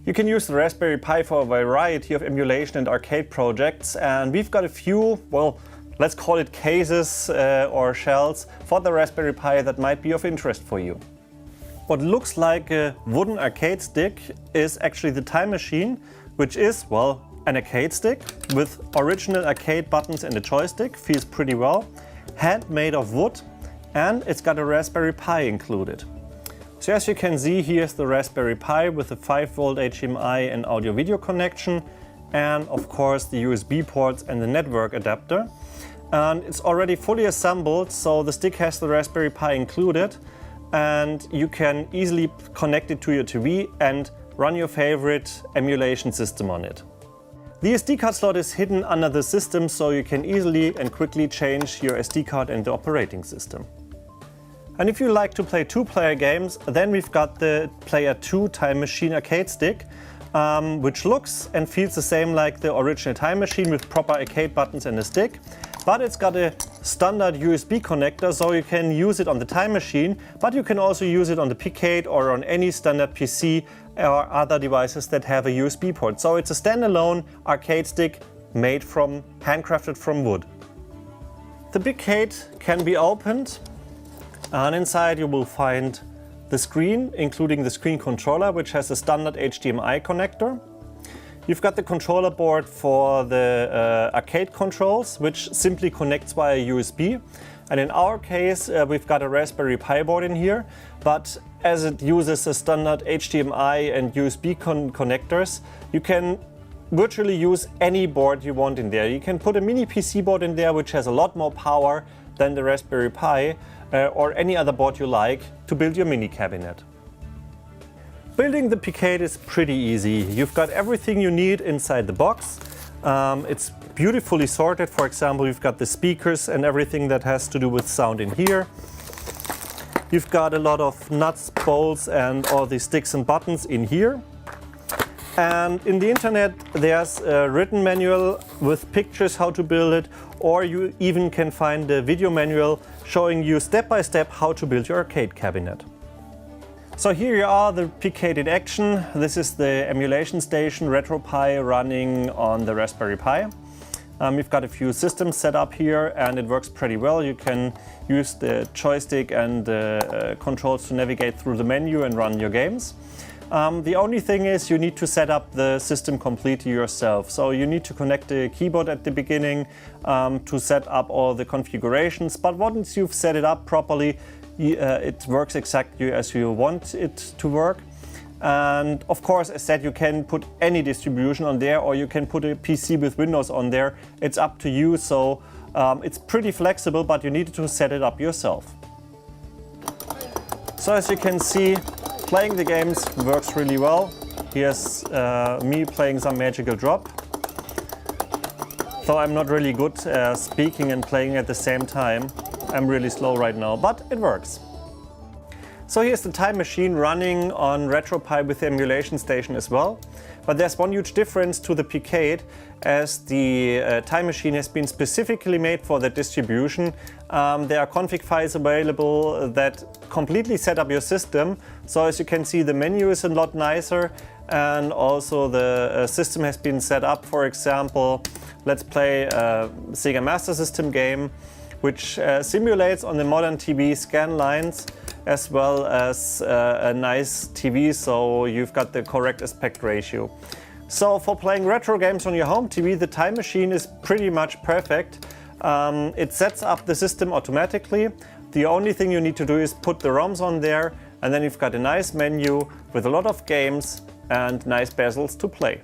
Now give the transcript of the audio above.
You can use the Raspberry Pi for a variety of emulation and arcade projects, and we've got a few, well, let's call it cases or shells for the Raspberry Pi that might be of interest for you. What looks like a wooden arcade stick is actually the TimeMachine, which is, well, an arcade stick with original arcade buttons and a joystick, feels pretty well, handmade of wood, and it's got a Raspberry Pi included. So as you can see, here's the Raspberry Pi with a 5-volt HDMI and audio-video connection, and of course the USB ports and the network adapter. And it's already fully assembled, so the stick has the Raspberry Pi included, and you can easily connect it to your TV and run your favorite emulation system on it. The SD card slot is hidden under the system, so you can easily and quickly change your SD card and the operating system. And if you like to play two-player games, then we've got the Player 2 TimeMachine arcade stick, which looks and feels the same like the original TimeMachine with proper arcade buttons and a stick. But it's got a standard USB connector, so you can use it on the TimeMachine, but you can also use it on the PiCade or on any standard PC or other devices that have a USB port. So it's a standalone arcade stick made from, handcrafted from wood. The PiCade can be opened, and inside you will find the screen, including the screen controller, which has a standard HDMI connector. You've got the controller board for the arcade controls, which simply connects via USB. And in our case, we've got a Raspberry Pi board in here, but as it uses a standard HDMI and USB connectors, you can virtually use any board you want in there. You can put a mini PC board in there, which has a lot more power than the Raspberry Pi, or any other board you like to build your mini cabinet. Building the PiCade is pretty easy. You've got everything you need inside the box. It's beautifully sorted. For example, you've got the speakers and everything that has to do with sound in here. You've got a lot of nuts, bolts and all the sticks and buttons in here. And in the internet there's a written manual with pictures how to build it, or you even can find a video manual showing you step by step how to build your arcade cabinet. So here you are, the PiCade in action. This is the emulation station RetroPie running on the Raspberry Pi. We've got a few systems set up here and it works pretty well. You can use the joystick and the controls to navigate through the menu and run your games. The only thing is you need to set up the system completely yourself. So you need to connect the keyboard at the beginning to set up all the configurations. But once you've set it up properly, it works exactly as you want it to work. And of course, as said, you can put any distribution on there, or you can put a PC with Windows on there. It's up to you. So it's pretty flexible, but you need to set it up yourself. So as you can see, playing the games works really well. Here's me playing some Magical Drop. Though I'm not really good speaking and playing at the same time. I'm really slow right now, but it works. So here's the TimeMachine running on RetroPie with the emulation station as well. But there's one huge difference to the PiCade, as the TimeMachine has been specifically made for the distribution. There are config files available that completely set up your system. So as you can see, the menu is a lot nicer, and also the system has been set up. For example, let's play a Sega Master System game, which simulates on the modern TV scan lines, as well as a nice TV, so you've got the correct aspect ratio. So for playing retro games on your home TV, the TimeMachine is pretty much perfect. It sets up the system automatically. The only thing you need to do is put the ROMs on there, and then you've got a nice menu with a lot of games and nice bezels to play.